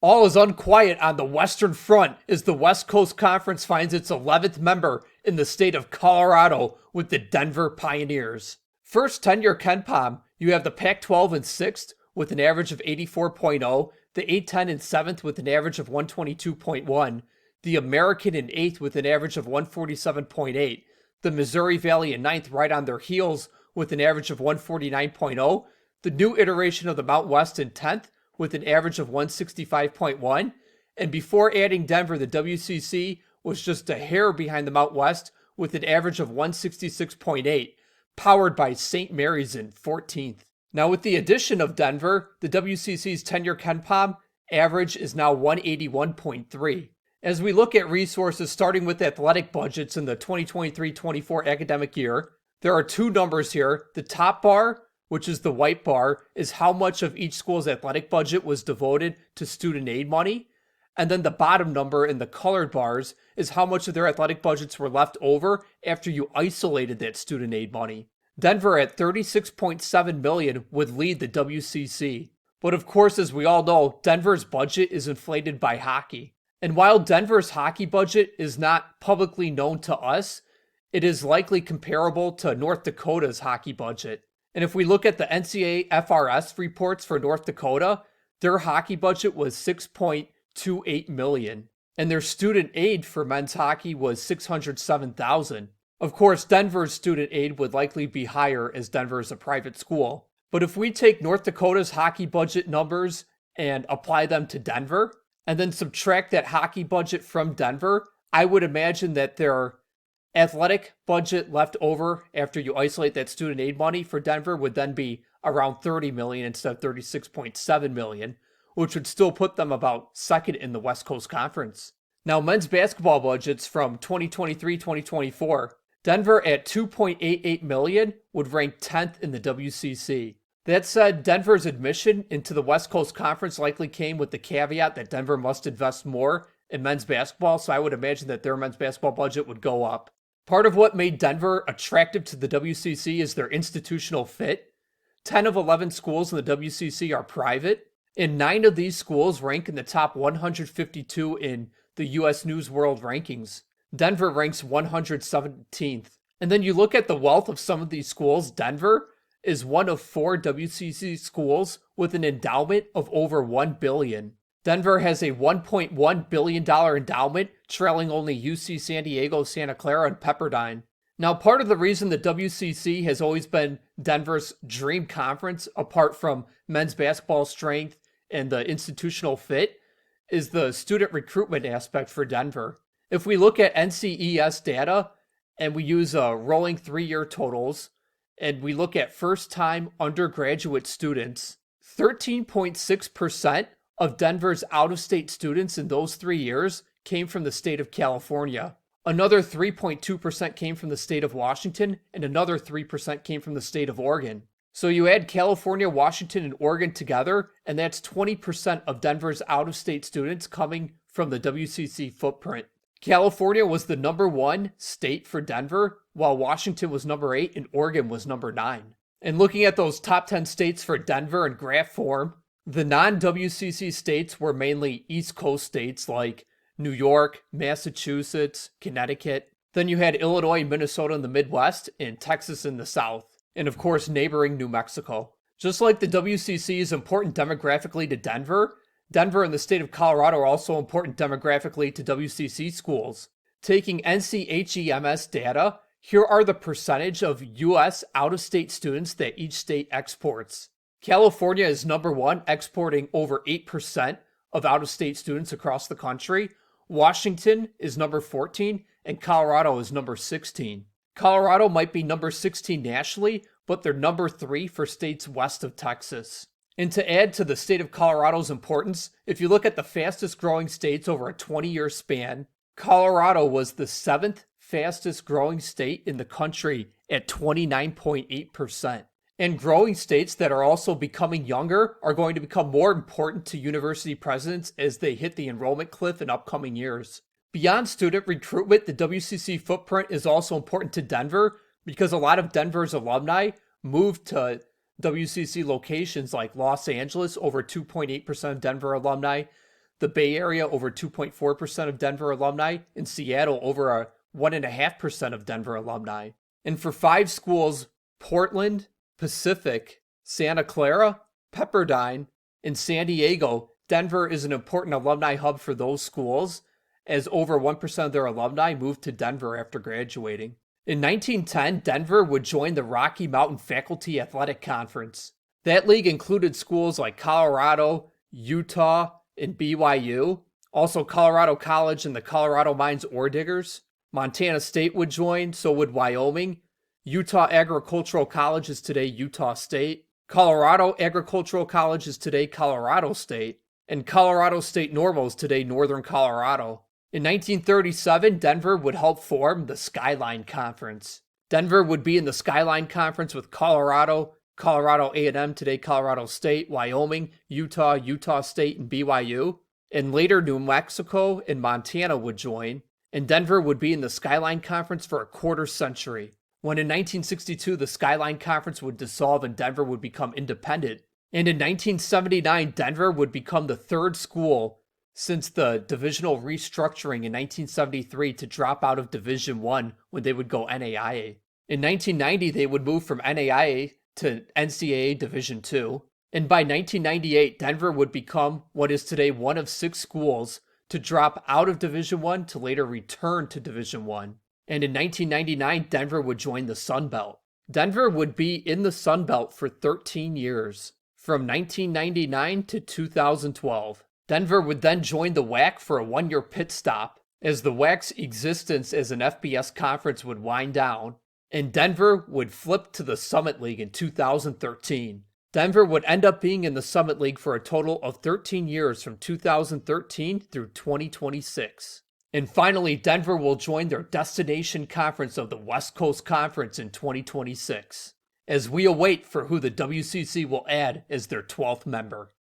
All is unquiet on the Western Front as the West Coast Conference finds its 11th member in the state of Colorado with the Denver Pioneers. First tenure KenPom, you have the Pac-12 in 6th with an average of 84.0, the A-10 in 7th with an average of 122.1, the American in 8th with an average of 147.8, the Missouri Valley in 9th right on their heels with an average of 149.0, the new iteration of the Mount West in 10th with an average of 165.1, and before adding Denver, the WCC was just a hair behind the Mount West with an average of 166.8, powered by St. Mary's in 14th. Now with the addition of Denver, the WCC's tenure KenPom average is now 181.3. As we look at resources starting with athletic budgets in the 2023-24 academic year, there are two numbers here. The top bar, which is the white bar, is how much of each school's athletic budget was devoted to student aid money. And then the bottom number in the colored bars is how much of their athletic budgets were left over after you isolated that student aid money. Denver at $36.7 million would lead the WCC. But of course, as we all know, Denver's budget is inflated by hockey. And while Denver's hockey budget is not publicly known to us, it is likely comparable to North Dakota's hockey budget. And if we look at the NCAA FRS reports for North Dakota, their hockey budget was $6.28 million. And their student aid for men's hockey was $607,000. Of course, Denver's student aid would likely be higher as Denver is a private school. But if we take North Dakota's hockey budget numbers and apply them to Denver, and then subtract that hockey budget from Denver, I would imagine that their athletic budget left over after you isolate that student aid money for Denver would then be around $30 million instead of $36.7 million, which would still put them about second in the West Coast Conference. Now, men's basketball budgets from 2023-2024, Denver at $2.88 million would rank 10th in the WCC. That said, Denver's admission into the West Coast Conference likely came with the caveat that Denver must invest more in men's basketball, so I would imagine that their men's basketball budget would go up. Part of what made Denver attractive to the WCC is their institutional fit. 10 of 11 schools in the WCC are private, and 9 of these schools rank in the top 152 in the US News World rankings. Denver ranks 117th. And then you look at the wealth of some of these schools. Denver is one of 4 WCC schools with an endowment of over $1 billion. Denver has a $1.1 billion endowment, trailing only UC San Diego, Santa Clara, and Pepperdine. Now, part of the reason the WCC has always been Denver's dream conference, apart from men's basketball strength and the institutional fit, is the student recruitment aspect for Denver. If we look at NCES data and we use rolling 3-year totals, and we look at first-time undergraduate students, 13.6% of Denver's out-of-state students in those 3 years came from the state of California. Another 3.2% came from the state of Washington, and another 3% came from the state of Oregon. So you add California, Washington, and Oregon together, and that's 20% of Denver's out-of-state students coming from the WCC footprint. California was the number 1 state for Denver, while Washington was number 8 and Oregon was number 9. And looking at those top 10 states for Denver in graph form, the non-WCC states were mainly East Coast states like New York, Massachusetts, Connecticut. Then you had Illinois and Minnesota in the Midwest and Texas in the South. And of course, neighboring New Mexico. Just like the WCC is important demographically to Denver, Denver and the state of Colorado are also important demographically to WCC schools. Taking NCHEMS data, here are the percentage of U.S. out-of-state students that each state exports. California is number 1, exporting over 8% of out-of-state students across the country. Washington is number 14, and Colorado is number 16. Colorado might be number 16 nationally, but they're number 3 for states west of Texas. And to add to the state of Colorado's importance, if you look at the fastest growing states over a 20-year span, Colorado was the 7th fastest growing state in the country at 29.8%. And growing states that are also becoming younger are going to become more important to university presidents as they hit the enrollment cliff in upcoming years. Beyond student recruitment, the WCC footprint is also important to Denver because a lot of Denver's alumni moved to WCC locations like Los Angeles, over 2.8% of Denver alumni, the Bay Area over 2.4% of Denver alumni, and Seattle over a 1.5% of Denver alumni. And for 5 schools, Portland, Pacific, Santa Clara, Pepperdine, and San Diego, Denver is an important alumni hub for those schools, as over 1% of their alumni moved to Denver after graduating. In 1910, Denver would join the Rocky Mountain Faculty Athletic Conference. That league included schools like Colorado, Utah, and BYU, also Colorado College and the Colorado Mines Ore Diggers. Montana State would join, so would Wyoming. Utah Agricultural College is today Utah State. Colorado Agricultural College is today Colorado State. And Colorado State Normal is today Northern Colorado. In 1937, Denver would help form the Skyline Conference. Denver would be in the Skyline Conference with Colorado, Colorado A&M, today Colorado State, Wyoming, Utah, Utah State, and BYU. And later, New Mexico and Montana would join. And Denver would be in the Skyline Conference for a quarter century. When in 1962, the Skyline Conference would dissolve and Denver would become independent. And in 1979, Denver would become the 3rd school since the divisional restructuring in 1973 to drop out of Division I when they would go NAIA. In 1990, they would move from NAIA to NCAA Division II. And by 1998, Denver would become what is today one of 6 schools to drop out of Division I to later return to Division I. And in 1999, Denver would join the Sun Belt. Denver would be in the Sun Belt for 13 years, from 1999 to 2012. Denver would then join the WAC for a 1-year pit stop as the WAC's existence as an FBS conference would wind down, and Denver would flip to the Summit League in 2013. Denver would end up being in the Summit League for a total of 13 years from 2013 through 2026. And finally, Denver will join their destination conference of the West Coast Conference in 2026, as we await for who the WCC will add as their 12th member.